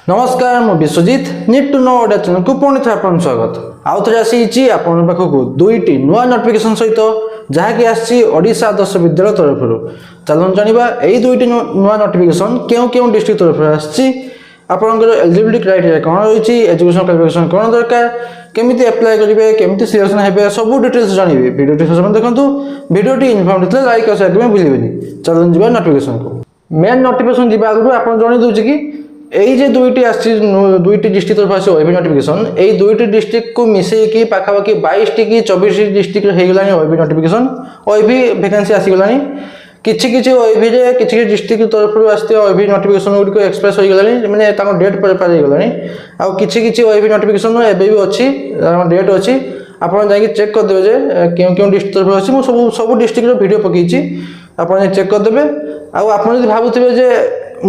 नमस्कार मु Biswajit need to know Odia channel को पुणी थे आपन स्वागत आउ थे आसी आपन पाखक दुईटी नुआ नोटिफिकेशन सहित जहाँकि आसी ओडिशा आदर्श विद्यालय तरफ चलन जानिबा एई दुईटी नुआ नोटिफिकेशन केउ केउ डिस्ट्रिक्ट तरफ आसी आपनकर एलिजिबिलिटी क्राइटेरिया कोन रहिछि एजुकेशन क्वालिफिकेशन कोन दरकार केमिति अप्लाई करिवे केमिति सिलेक्शन हेबे सब डिटेल्स जानिबे वीडियो टी समझ देखंतु वीडियोटी इन्फॉर्मेटिव लाइक और शेयर करबे भूलिबेनी चलन जिबा नोटिफिकेशन को मेन नोटिफिकेशन जिबा आगु आपन जणि दोछि कि এই যে দুইটি ডিস্ট্রিক্ট तरफ आसी ओएबी नोटिफिकेशन এই দুইটি ডিস্ট্রিক্ট को मिसेकी पाखापाखि 22 की 24 डिस्ट्रिक्ट हो गलानी ओएबी नोटिफिकेशन ओएबी वैकेंसी आसी गलानी किछि ओएबी रे किछि डिस्ट्रिक्ट तरफ आस्ते ओएबी नोटिफिकेशन गुडी को एक्सप्रेस हो गलानी माने ताको डेट पर पार हो गलानी आ किछि ओएबी नोटिफिकेशन एबे भी अछि डेट अछि आपण जाई चेक कर देबे जे केउ केउ डिस्ट्रिक्ट तरफ आसी मु सब डिस्ट्रिक्ट रो वीडियो पकेछि आपण चेक कर देबे आ आपण जदि भाबुथिबे जे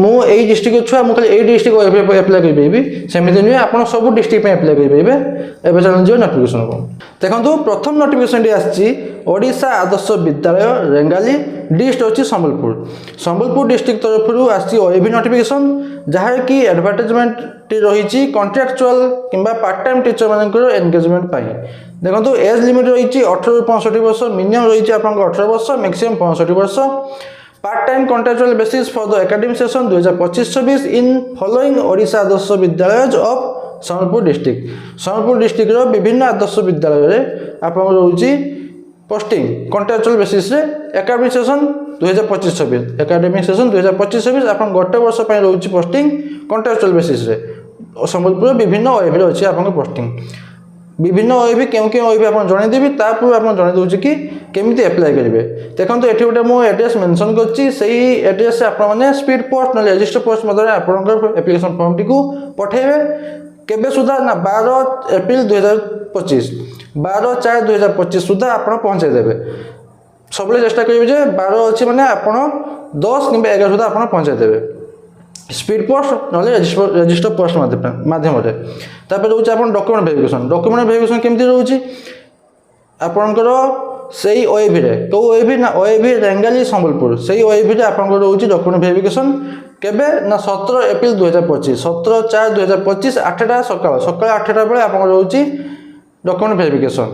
मु एई डिस्ट्रिक्ट छुआ मु खाली एई डिस्ट्रिक्ट को अप्लाई कर पेबी सेमिति नुए आपण सब डिस्ट्रिक्ट पे अप्लाई कर पेबे एबे चलन जो नोटिफिकेशन को देखंतु प्रथम नोटिफिकेशन डी आछि ओडिशा आदर्श विद्यालय रेंगाली डिस्ट्रिक्ट अछि संबलपुर डिस्ट्रिक्ट तरफ आछि ओएबी नोटिफिकेशन जहार की एडवर्टाइजमेंट टी रहिछि कॉन्ट्रैक्चुअल किंबा पार्ट टाइम टीचर मानकर एंगेजमेंट पाई देखंतु एज लिमिट रहिछि 18 ରୁ 65 वर्ष मिनिमम रहिछि आपन 18 वर्ष मैक्सिमम 65 वर्ष part time contractual basis for the academic session 2025-26 in following Odisha Adarsha Vidyalaya of Sambalpur district रो विभिन्न आदर्श विद्यालय रे आपन रहउची पोस्टिंग कॉन्ट्रैक्चुअल बेसिस रे एकेडमिक सेशन 2025-26 एकेडमिक सेशन 2025-26 आपन गोटे वर्ष पय रहउची पोस्टिंग कॉन्ट्रैक्चुअल बेसिस रे संबलपुर विभिन्न ओएबी रे अछि आपन पोस्टिंग विभिन्न ओएबी केउ ओएबी आपन जणे देबी तापर आपन जणे दोछि कि केमिति अप्लाई करिवे देखंतु एठी गोटे मो एड्रेस मेंशन करछि सेही एड्रेस से आपन माने स्पीड पोस्ट न रजिस्टर पोस्ट मदर आपनकर एप्लिकेशन फॉर्म टी को पठेबे केबे सुधा ना 12 अप्रैल 2025 12/4/2025 सुधा आपन पहुंचे देबे सबले चेष्टा करिवे जे 12 अछि माने आपन 10 किबा 11 सुधा आपन पहुंचे देबे स्पीड पोस्ट नले रजिस्टर पोस्ट माध्यम रे तापर रहउछि आपन डॉक्यूमेंट वेरिफिकेशन केमति रहउछि आपनकर सेही ओएबी रे तो ओएबी ना ओएबी रेंगाली संबलपुर सेही ओएबी रे आपनकर रहउछि डॉक्यूमेंट वेरिफिकेशन केबे ना 17 अप्रैल 2025 17/4/2025 8टा सकाळ 8टा बेले आपन रहउछि डॉक्यूमेंट वेरिफिकेशन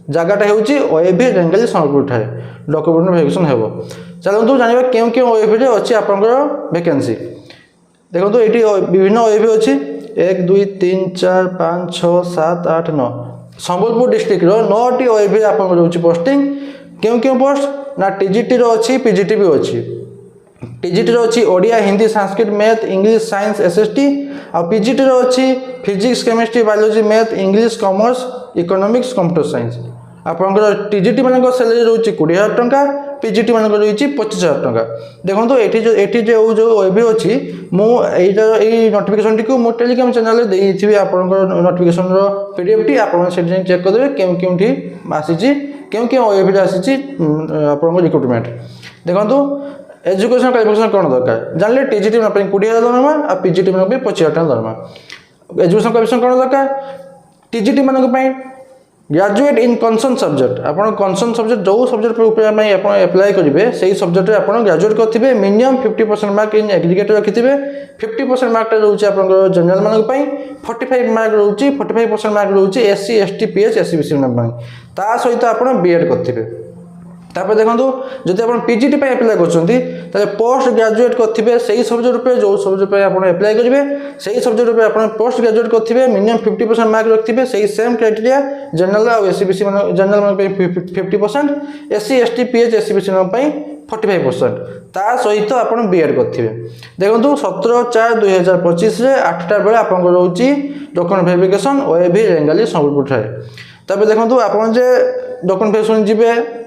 जगहटा हेउछि ओएबी रेंगाली संबलपुर ठारे डॉक्यूमेंट वेरिफिकेशन हेबो चलंतु जानिबा केउ ओएबी रे अछि आपनकर वैकेंसी देखो तो ये विभिन्न ओएबी अच्छी 1 2 3 4 5 6 7 8 9 संबलपुर डिस्ट्रिक्ट रो 9टी ओएबी आपन रहउची पोस्टिंग केउ पोस्ट ना टीजीटी रो अच्छी पीजीटी भी अच्छी टीजीटी रो अच्छी Odia Hindi Sanskrit math English science SST आ पीजीटी रो अच्छी physics chemistry biology math English commerce economics computer science आपनकर टीजीटी मानक सैलरी रहउची 20000 टंका पीजीटी मानक रहउची 25000 टंका देखंतु एठी जो ओएबी अछि मु एई नोटिफिकेशन टी को मो टेलीग्राम चैनल रे देइथिबी आपनकर नोटिफिकेशन रो पीडीएफ टी आपन सेठी चेक कर देबे केउ ठी आसीची केउ ओएबी रे आसीची आपनकर रिक्रूटमेंट देखंतु एजुकेशन क्वालिफिकेशन कोन दरकार जानले टीजीटी माने 20000 दरमा आ पीजीटी माने 25000 टंका दरमा एजुकेशन क्वालिफिकेशन कोन दरकार टीजीटी मानक पई ग्रेजुएट इन कंसर्न सब्जेक्ट आपन कंसर्न सब्जेक्ट जो सब्जेक्ट पर ऊपर में आपन अप्लाई करिवे सेही सब्जेक्ट रे आपन ग्रेजुएट करथिबे मिनिमम 50% मार्क इन एग्रीगेट रखिथिबे 50% मार्क रहउची आपन जनरल मानक पई 45 मार्क रहउची 45% मार्क रहउची एससी एसटी पीएच एससीबीसी मानक पई ता सहित आपन बीएड करथिबे तापर देखंतु जदि आपन पीजीटी पे अप्लाई करछंती ताले पोस्ट ग्रेजुएट करथिबे सेही सब्जेक्ट पे जो सब्जेक्ट पे आपन अप्लाई करिवे सेही सब्जेक्ट पे आपन पोस्ट ग्रेजुएट करथिबे मिनिमम 50% मार्क रखथिबे सेही सेम क्राइटेरिया जनरल और एससीबीसी मान जनरल मान पे 50% एससी एसटी पीएच एससीबीसी मान पे 45% ता सहित आपन बीएड करथिबे देखंतु 17/4/2025 रे 8टा बेले आपन रहउची document verification OAV Rengali Sambalpur ठारे तबे देखंतु आपन जे डॉक्यूमेंट वेरिफिकेशन जिबे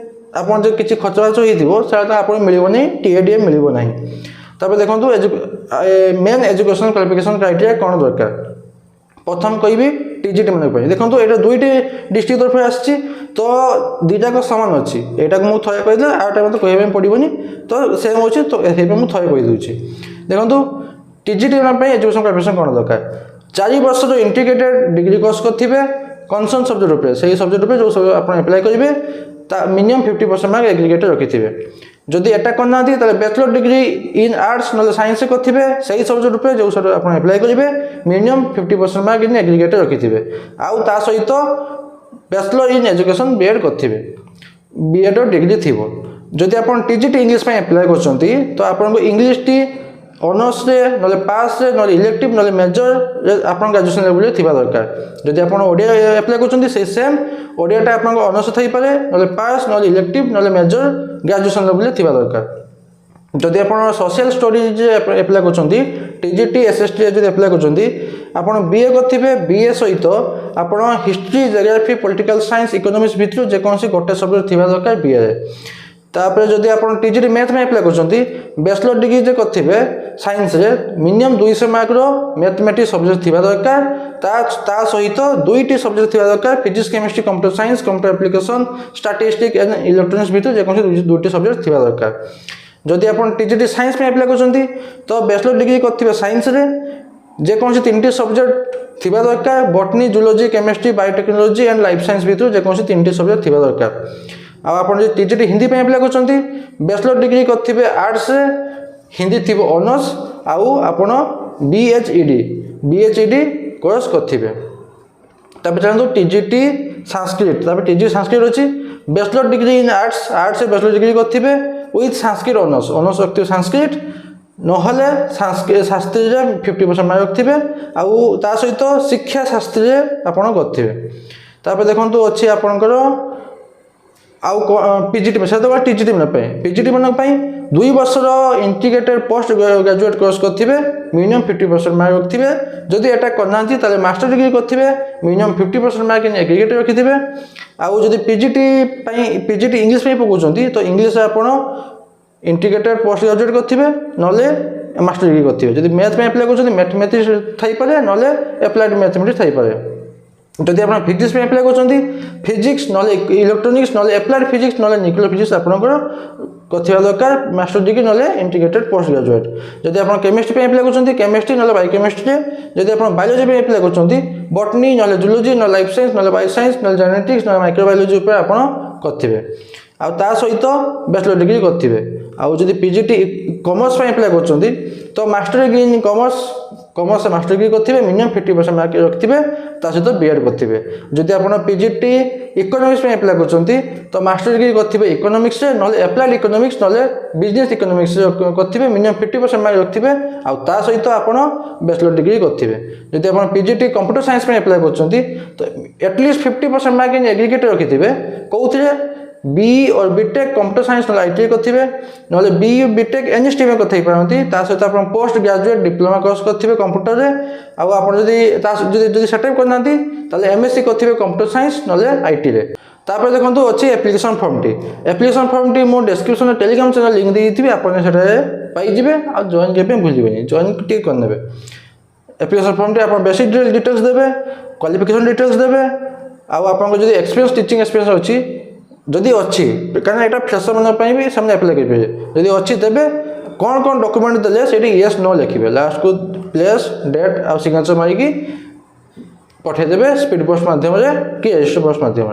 आपन जे किछि खर्च होइथिबो सेटा आपन मिलिबो नै टीएडीएम मिलिबो नै तबे देखंतु मेन एजुकेशन क्वालिफिकेशन क्राइटेरिया कोन दरकार प्रथम कहबी टीजीटी माने पय देखंतु एटा दुईटी डिस्ट्रिक्ट तरफ आछि तो दुईटा को समान अछि एटा को मु थय कहिदे आ टाइम तो कहबे पडिबोनी तो सेम होछि तो एबे मु थय कहि दोछि देखंतु टीजीटी माने पय एजुकेशन क्वालिफिकेशन कोन दरकार 4 वर्ष जो इंटीग्रेटेड डिग्री कोर्स करथिबे कंसर्न सब्जेक्ट पे सही सब्जेक्ट पे जो अपन अप्लाई करिवे ता मिनिमम 50% मार्क एग्रीगेट रखिथिबे जदि एटा करना ताले बैचलर डिग्री इन आर्ट्स ना साइंस करेंगे सही सब्जेक्ट रूप जो सर आप अप्लाई करेंगे मिनिमम 50% मार्क इन एग्रीगेट रखिथे आउ ता सहित बैचलर इन एजुकेशन बीएड करेंगे बीएड डिग्री थी जदि आप टीजीटी इंग्लिश अप्लाई कर तो आपको इंग्लिश टी ऑनर्स रे ना पास रे ना इलेक्टिव ना मेजर आप ग्रेजुएशन लेवल थी दरकार जदि आप ओडिया अप्लाई कर सेम ओडियाटा आप ऑनर्स थी पारे ना पास ना इलेक्टिव ना मेजर ग्रेजुएशन लेवल थी दरकार जदि आप सोशल स्टडीज अप्लाई कर टीजीटी एसएसटी जब अप्लाई कर बीए करेंगे बीए सहित आप history geography political science economics भितर जेकोसी गोटे सब्जेक्ट थी दरकार बीए तापर जदि आप टीजीटी मैथ में अप्लाई कर बैचलर डिग्री जो करेंगे साइंस रे मिनिमम 200 मार्क मैथमेटिक्स सब्जेक्ट थी दरकार ता सहित दुईटी सब्जेक्ट थी दरकार physics chemistry computer science computer application statistics and electronics भितर जेकोसी दुईटी सब्जेक्ट थी दरकार जदि आप टीजीटी साइंस में अप्लाई कर तो बैचलर डिग्री करेंगे साइंस रे जेकोसी 3टी सब्जेक्ट थी दरकार botany zoology chemistry biotechnology and life science भितर जेकोसी 3टी सब्जेक्ट थी दरकार आप टीजीटी हिंदी पे अप्लाई कर बैचलर डिग्री करेंगे आर्ट्स रे हिंदी थी ऑनर्स आउ आपण बीएचईडी कोर्स करेंगे चलते टीजीटी संस्कृत टीजी संस्कृत अच्छी बैचलर डिग्री इन आर्ट्स से बैचलर डिग्री करेंगे विथ संस्कृत ऑनर्स रखिए संस्कृत नहले शास्त्री 50% मार्क रखिए आउ ता सहित शिक्षा शास्त्री आपड़ करेंगे देखो अच्छी आपणकर आउ पीजीटी से टीजीटी मन पीजीटी मन 2 वर्षर इंटीग्रेटेड पोस्ट ग्रेजुएट कोर्स करेंगे मिनिमम 50% मार्क रखिए जदि एटा करना ताले मास्टर डिग्री करेंगे मिनिमम 50% मार्क इन एग्रीगेट रखिए आउ जदि पीजीटी इंग्लिश में पकाउछंती तो इंग्लिश आपण इंटीग्रेटेड पोस्ट ग्रेजुएट करेंगे नले मास्टर डिग्री करेंगे जदि मैथ में अप्लाई कर मैथमेटिक्स थी पारे ना एप्लाइड मैथमेटिक्स थी पारे जदि आप फिजिक्स में अप्लाई कर फिजिक्स ना इलेक्ट्रोनिक्स ना एप्लाइड फिजिक्स ना न्यूक्लियर फिजिक्स आपंकर कथिया दरकार मास्टर डिग्री ना इंटीग्रेटेड पोस्ट ग्रेजुएट जदि आप केमिस्ट्री में अप्लाई कर केमिस्ट्री ना बायोकेमिस्ट्री जदि आप बायोलॉजी में अप्लाई कर बॉटनी ना जूलॉजी ना लाइफ साइंस ना बायो साइंस ना जेनेटिक्स ना माइक्रोबायोलॉजी उपर आप करेंगे आ ता सहित बैचलर डिग्री करेंगे आउ जदि पीजीटी कॉमर्स में अप्लाई कर तो master degree in commerce master degree करेंगे मिनिमम 50% मार्क रखिए सहित बीएड करेंगे जदि आप पीजीटी इकोनॉमिक्स में अप्लाई कर तो मास्टर डिग्री करेंगे इकोनॉमिक्स ना एप्लाइड इकोनॉमिक्स ना बिजनेस इकोनॉमिक्स करेंगे मिनिमम 50% मार्क रखिए आउ ता सहित आप बैचलर डिग्री करेंगे जदि आप पीजीटी कंप्यूटर साइंस में अप्लाई कर तो एटलिस्ट 50% मार्क इन एग्रीगेट रखिए कौन बी और बीटेक कंप्यूटर साइंस ना आईटीआई करेंगे ना बी बीटेक एनएसटी में कथई पारती सहित आप पोस्ट ग्रेजुएट डिप्लोमा कोर्स करेंगे कंप्यूटर में आदि सेटअप करना एमएससी करेंगे कंप्यूटर साइंस ना आईटी रे तापर देखो अच्छी एप्लिकेशन फॉर्म टी मुझे डिस्क्रिप्शन में टेलीग्राम चैनल लिंक देती पाइबे आ जॉइन करने भूलें जॉइन टी करने एप्लिकेशन फॉर्म टी आप बेसिक डिटेल्स देवे क्वालिफिकेशन डिटेल्स देवे आपको जो एक्सपीरियंस टीचिंग एक्सपीरियंस अच्छी जदि अच्छी कहीं यहाँ फ्रेशर मन भी से अप्लाई करेंगे जदि अच्छी तेरे कौन कौन डॉक्यूमेंट देले से येस नो लिखे लास्ट को प्लेस डेट आ सिग्नेचर मारिकी पठेदेवे स्पीड पोस्ट मध्यम कि रजिस्टर पोस्ट मध्यम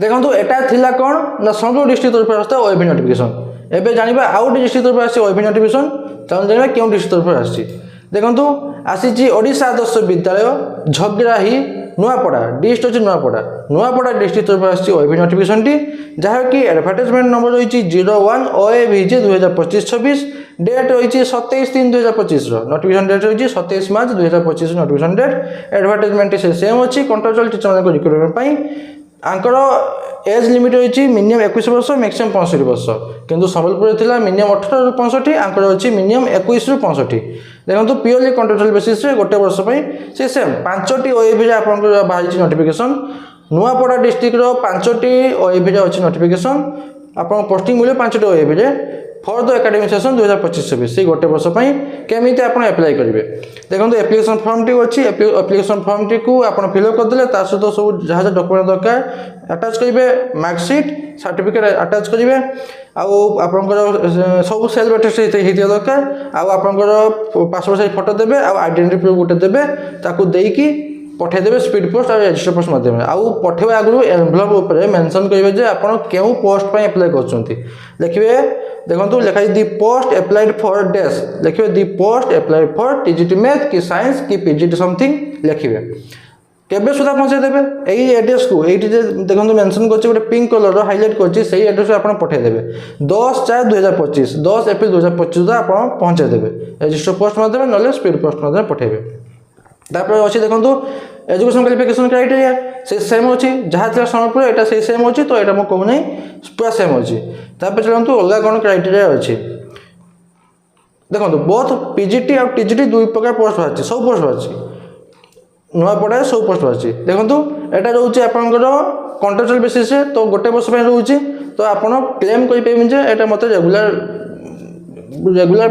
देखो यहाँ कौन ना संगरुर डिस्ट्रिक्ट तरफ आसता ओएबी नोटिफिकेशन एवं जाना आउ गोटे डिस्ट्रिक्ट तरफ आसी ओएबी नोटिफिकेशन तेनाली जाना क्यों डिस्ट्रिक्ट तरफ आसी देखो आसी ओडिशा आदर्श विद्यालय झग्राही नुआपड़ा डिस्ट अच्छी नुआपड़ा डिस्ट्रिक्ट तरफ आसी ओएबी नोटिफिकेशन टी जहाँकि एडवर्टाइजमेंट नंबर रही 01 OAVJ 2025-26 डेट रही 27/3/2025 नोटिफिकेशन डेट रही 27 मार्च 2025 नोटिफिकेशन डेट एडवर्टाइजमेंट से सेम अच्छी contractual teacher recruitment Anchor age limit रही मिनिमम 21 वर्ष मैक्सिमम 65 वर्ष किंतु संबलपुर थी मिनिमम 18 ରୁ 65 आंकर अच्छी मिनिमम 21 ରୁ 65 देखो प्योरली कंट्राक्चुअल बेसिस गोटे वर्ष से सेम 5टी ओएबी आप बाहरी नोटिफिकेशन नुआपड़ा डिस्ट्रिक्ट 5टी ओएबी अच्छी नोटिफिकेशन आप पोस्टिंग मिले 5टी OAV for the academic session 2025-26 से गोटे वर्ष केमी आप अप्लाई करेंगे देखो एप्लिकेशन फॉर्म टी अच्छी एप्लिकेशन फॉर्म टी को आप फिलअप करदे सहित सब जहाँ डॉक्यूमेंट दरकार अटैच करेंगे मार्कशीट सर्टिफिकेट अटैच करेंगे आपंकर सब सेल्फ अटेस्ट होता दरकार आपंकर पासपोर्ट साइज फोटो देवे आइडेंटिटी प्रूफ गोटे देवे ताकू देकी पठेदेवे स्पीड पोस्ट और रजिस्टर पोस्ट मध्यम आउ पठेवा आगु एनवेलप ऊपर मेंशन करेंगे जे आपण केउ पोस्ट पे अप्लाई करछंती लिखिबे देखंतु लिखाई the post applied for dash लिखिबे the post applied for TGT math की साइंस की पीजीटी समथिंग लिखिबे केबे सुधा पहुंचे देबे एई एड्रेस को एठी जे देखंतु मेंशन करछि गोटे पिंक कलर रो हाइलाइट करछि सेही एड्रेस आपण पठे देबे 10/4/2025 10 एप्रिल 2025 सुधा आपण पहुंचे देबे रजिस्टर पोस्ट मध्यम नले स्पीड पोस्ट मध्यम पठेबे तापर अछि देखंतु एजुकेशन क्वालिफिकेशन क्राइटेरिया से सेम अछि जहा थिला समयपुर एटा से सेम अछि तो एटा म कहू नै पूरा सेम अछि तापर चलंतु अलगा कोन क्राइटेरिया अछि देखंतु बोथ पीजीटी और टीजीटी दुई प्रकार पोस्ट अछि सब पोस्ट अछि नुआ पड़ा सब पोस्ट अछि देखंतु एटा रहउछि आपनकर कॉन्ट्रैक्चुअल बेसिस से तो गोटे वर्ष पे रहउछि तो आपण क्लेम करि पेबिन जे एटा मते रेगुलर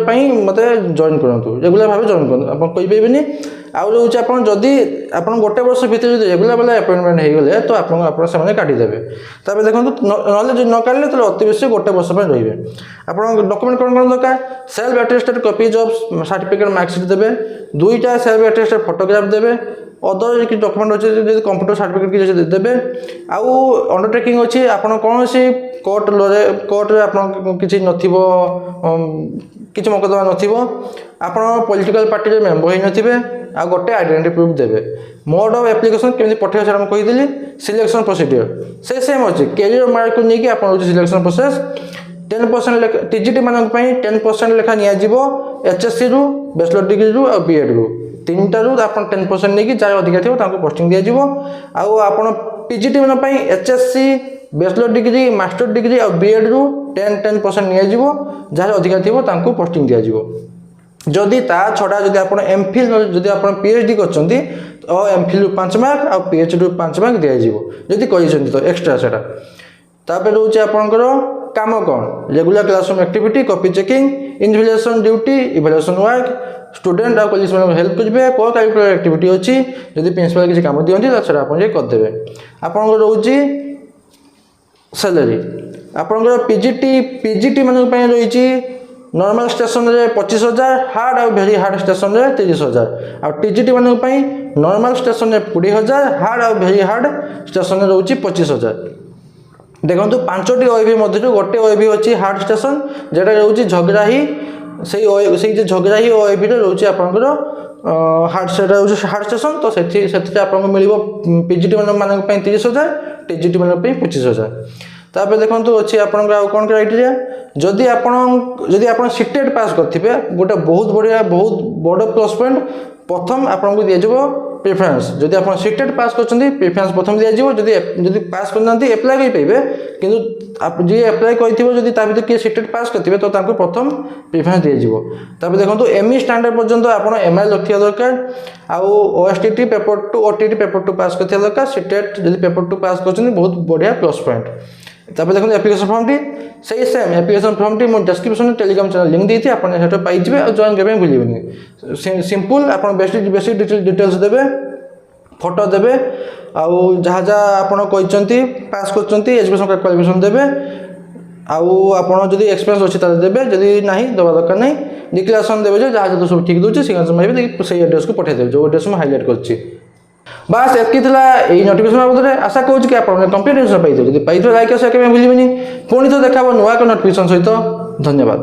पई मते जॉइन करंतु रेगुलर भाबे जॉइन करंतु आपण कहि पेबिनी आउ रहउछि आपण जदी आपण गोटे वर्ष भीतर जदी रेगुलर वाला अपॉइंटमेंट हे गेले तो आपण से काटी देबे तबे देखंतु नॉलेज न काढले तो अति बेसी गोटे वर्ष पे रहिबे आपण डॉक्यूमेंट कोन दरकार self attested copies of certificate marksheet देबे दुईटा सेल्फ अटेस्टेड फोटोग्राफ देबे अदर कि डॉक्यूमेंट अच्छे जब कंप्यूटर सर्टिफिकेट किसी देवे आउ अंडरटेकिंग अच्छी आपड़ कौन सी कोर्टे आप किसी नथिबो किसी मकदमा नथिबो आपड़ पॉलिटिकल पार्टी रे मेंबर होई नथिबे आ गोटे आइडेंटिटी प्रूफ देवे मोड ऑफ एप्लिकेशन केमि पठेबे सेटा हम कहिदिली सिलेक्शन प्रोसीजर से सेम अच्छे कैरियर मार्क को लेकिन आप सिलेक्शन प्रोसेस 10% टीजीटी मान 10% लेखा निया जीवो एचएससी रु बैचलर डिग्री रु और बीएड रु तीन टारू आप 10% नहीं जार अधिका थी पोस्टिंग दिज्व आउ पीजीटी मान HSC bachelor degree master degree और बीएड रु 10% निज्व जार अधिका थी पोस्टिंग दिज्व जदि ता छड़ा जदि आप एमफिल जदि आप पीएचडी करछंती तो एमफिल 5 मार्क और पीएचडी 5 मार्क दिज्व जदि करिसेंती तो एक्स्ट्रा सेटा तापर रोचे आपनकर काम कौन regular classroom activity copy checking invigilation duty evaluation work student और कॉलेज में हेल्प करेंगे को करिकुलर एक्टिविटी अच्छी जदि प्रिंसिपल किसी काम दिखती तो सर आप करदे आपंकर रोचे सैलरी आपंकर पीजीटी मान रही नॉर्मल स्टेशन रे 25,000 हार्ड और वेरी हार्ड स्टेशन रे 30,000 और टीजीटी मान नॉर्मल स्टेशन रे 20,000 हार्ड और वेरी हार्ड स्टेशन रे रोचे 25,000 देखो पांचटी ओएबी मध्य गोटे ओएबी अच्छी हार्ड स्टेशन जेटा रोचे झगराही से झगराही ओएबी रोचे आपंकर हार्ड स्टेशन तो से आपको मिल पीजीटी मान 30,000 टीजीटी मान 25,000 तापर देखो अच्छी आपन कौन क्राइटेरिया जदि आप सीटेट पास करथिबे गोटे बहुत बढ़िया बहुत बड़ प्लस पॉइंट प्रथम आपको दिज्व प्रिफरेन्स जदि आप सीटेट पास करछंती प्रिफरेन्स प्रथम दिज्व जदि पास करना एप्लाई कर पाइबे किंतु जी एप्लाई करथिबो जदि ता भीतर किए सीटेट पास करथिबे तो ताको प्रथम प्रिफरेन्स दिज्व तापर देखो एमई स्टैंडर्ड पर्यंत आप एमआई रखिया दरकार आउ ओएसटीटी पेपर 2 ओटीटी पेपर 2 पास करथिया दरकार सीटेट जदि पेपर 2 पास करछंती बहुत बढ़िया प्लस पॉइंट तापर देखो एप्लिकेशन फॉर्म टी सही सेम एप्लिकेशन फॉर्म टी मैं डिस्क्रिप्शन में टेलीग्राम चैनल लिंक देती आपन सेटा पाई जिवे और जॉइन करबे भूलिबेनी सिंपल आपन बेसिक डिटेल्स देबे फोटो देबे आउ जहाँ जहाँ आपन कहचंती पास करचंती एजुकेशन क्वालिफिकेशन देबे आउ आपन जदी एक्सपीरियंस अछि त देबे जदी नाही दबा दरकार नाही डिक्लेरेशन देबे जहाँ जहाँ सब ठीक दोछि सिग्नेचर मारिबे सही एड्रेस को पठे देबे जो एड्रेस में हाईलाइट करछि बास एतकी नोटिफिकेशन बाबद आशा करूँ कि आप कंप्लीट इन्फॉर्मेशन पाई लाइक और शेयर करने भूलिए पुणी तो देखा नुआ नोटिफिकेशन सहित धन्यवाद।